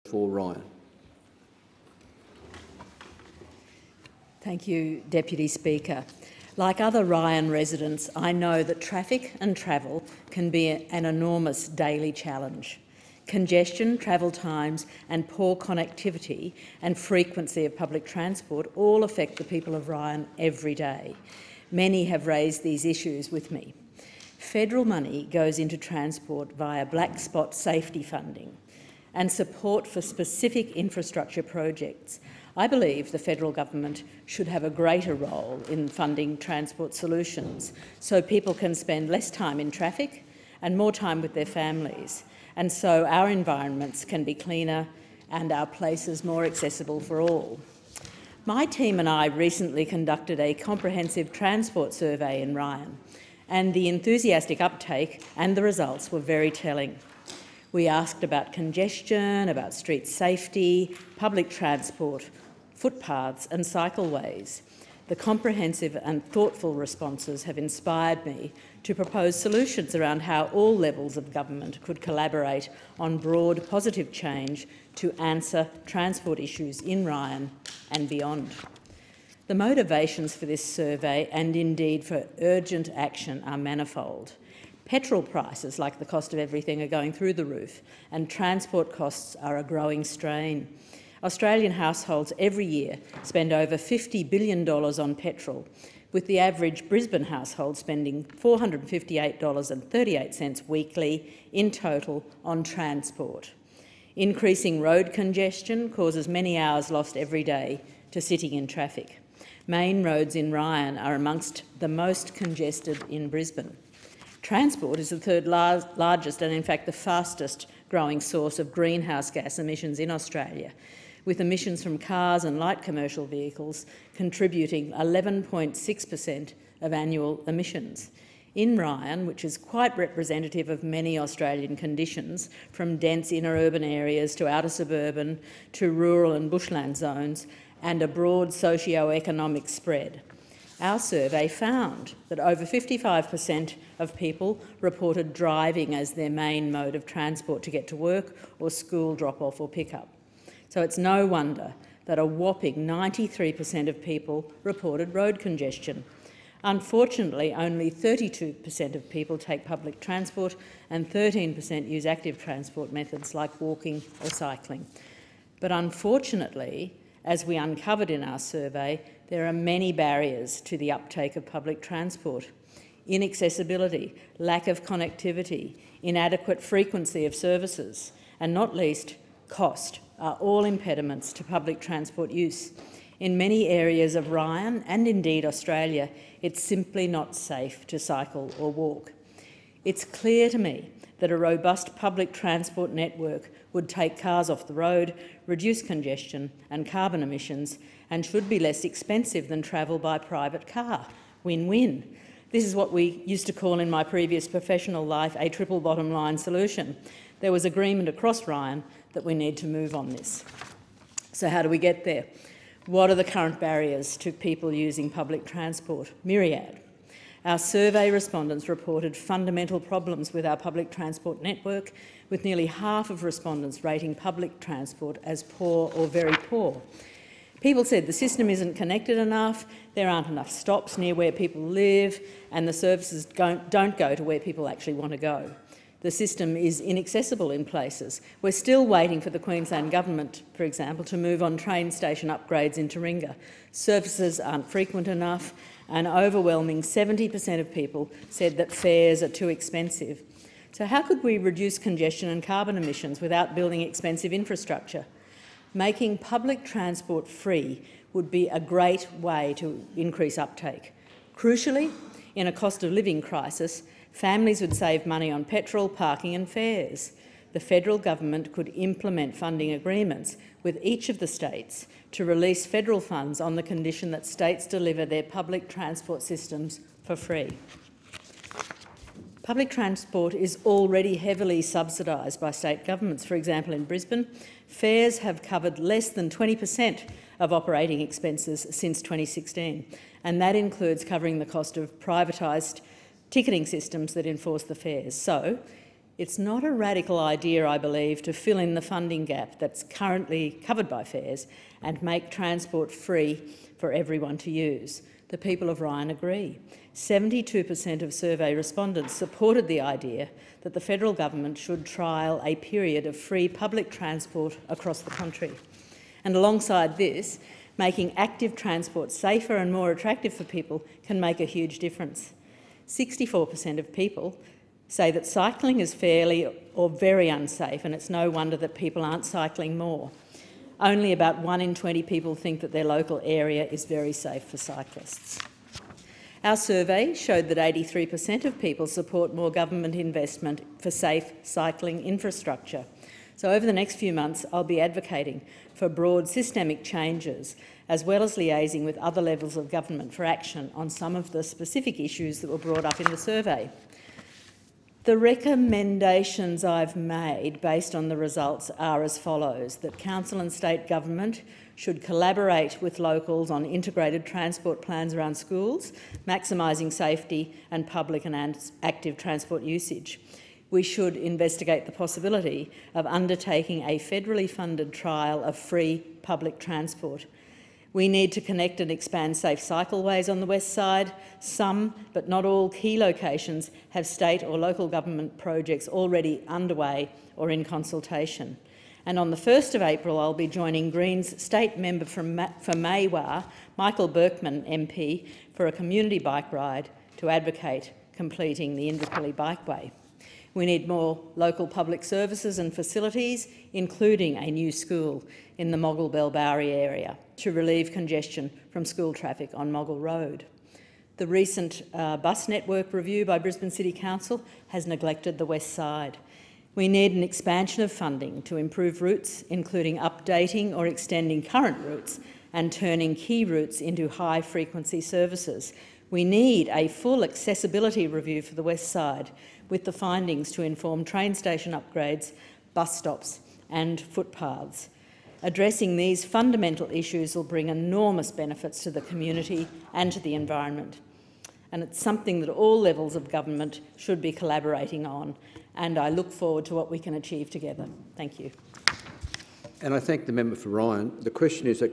for Ryan. Thank you, Deputy Speaker. Like other Ryan residents, I know that traffic and travel can be an enormous daily challenge. Congestion, travel times and poor connectivity and frequency of public transport all affect the people of Ryan every day. Many have raised these issues with me. Federal money goes into transport via black spot safety funding and support for specific infrastructure projects. I believe the federal government should have a greater role in funding transport solutions so people can spend less time in traffic and more time with their families, and so our environments can be cleaner and our places more accessible for all. My team and I recently conducted a comprehensive transport survey in Ryan, and the enthusiastic uptake and the results were very telling. We asked about congestion, about street safety, public transport, footpaths and cycleways. The comprehensive and thoughtful responses have inspired me to propose solutions around how all levels of government could collaborate on broad positive change to answer transport issues in Ryan and beyond. The motivations for this survey, and indeed for urgent action, are manifold. Petrol prices, like the cost of everything, are going through the roof, and transport costs are a growing strain. Australian households every year spend over $50 billion on petrol, with the average Brisbane household spending $458.38 weekly in total on transport. Increasing road congestion causes many hours lost every day to sitting in traffic. Main roads in Ryan are amongst the most congested in Brisbane. Transport is the third largest and in fact the fastest growing source of greenhouse gas emissions in Australia, with emissions from cars and light commercial vehicles contributing 11.6% of annual emissions. In Ryan, which is quite representative of many Australian conditions, from dense inner urban areas to outer suburban to rural and bushland zones, and a broad socio-economic spread, our survey found that over 55% of people reported driving as their main mode of transport to get to work or school drop-off or pick-up. So it's no wonder that a whopping 93% of people reported road congestion. Unfortunately, only 32% of people take public transport and 13% use active transport methods like walking or cycling. But unfortunately, as we uncovered in our survey, there are many barriers to the uptake of public transport. Inaccessibility, lack of connectivity, inadequate frequency of services, and not least, cost are all impediments to public transport use. In many areas of Ryan, and indeed Australia, it's simply not safe to cycle or walk. It's clear to me that a robust public transport network would take cars off the road, reduce congestion and carbon emissions, and should be less expensive than travel by private car. Win-win. This is what we used to call in my previous professional life a triple bottom line solution. There was agreement across Ryan that we need to move on this. So how do we get there? What are the current barriers to people using public transport? Myriad. Our survey respondents reported fundamental problems with our public transport network, with nearly half of respondents rating public transport as poor or very poor. People said the system isn't connected enough, there aren't enough stops near where people live, and the services don't go to where people actually want to go. The system is inaccessible in places. We're still waiting for the Queensland Government, for example, to move on train station upgrades in Taringa. Services aren't frequent enough. An overwhelming 70% of people said that fares are too expensive. So how could we reduce congestion and carbon emissions without building expensive infrastructure? Making public transport free would be a great way to increase uptake. Crucially, in a cost of living crisis, families would save money on petrol, parking and fares. The federal government could implement funding agreements with each of the states to release federal funds on the condition that states deliver their public transport systems for free. Public transport is already heavily subsidised by state governments. For example, in Brisbane, fares have covered less than 20% of operating expenses since 2016, and that includes covering the cost of privatised ticketing systems that enforce the fares. So, It's not a radical idea, I believe, to fill in the funding gap that's currently covered by fares and make transport free for everyone to use. The people of Ryan agree. 72% of survey respondents supported the idea that the federal government should trial a period of free public transport across the country. And alongside this, making active transport safer and more attractive for people can make a huge difference. 64% of people say that cycling is fairly or very unsafe, and it's no wonder that people aren't cycling more. Only about 1 in 20 people think that their local area is very safe for cyclists. Our survey showed that 83% of people support more government investment for safe cycling infrastructure. So over the next few months, I'll be advocating for broad systemic changes, as well as liaising with other levels of government for action on some of the specific issues that were brought up in the survey. The recommendations I've made based on the results are as follows: that council and state government should collaborate with locals on integrated transport plans around schools, maximising safety and public and active transport usage. We should investigate the possibility of undertaking a federally funded trial of free public transport. We need to connect and expand safe cycleways on the west side. Some, but not all, key locations have state or local government projects already underway or in consultation. And on the 1st of April, I'll be joining Greens state member for Maywar, Michael Berkman MP, for a community bike ride to advocate completing the Inverpilly Bikeway. We need more local public services and facilities, including a new school in the Moggle-Bellbowrie area, to relieve congestion from school traffic on Moggle Road. The recent bus network review by Brisbane City Council has neglected the west side. We need an expansion of funding to improve routes, including updating or extending current routes and turning key routes into high-frequency services. We need a full accessibility review for the west side, with the findings to inform train station upgrades, bus stops and footpaths. Addressing these fundamental issues will bring enormous benefits to the community and to the environment. And it's something that all levels of government should be collaborating on, and I look forward to what we can achieve together. Thank you. And I thank the member for Ryan. The question is that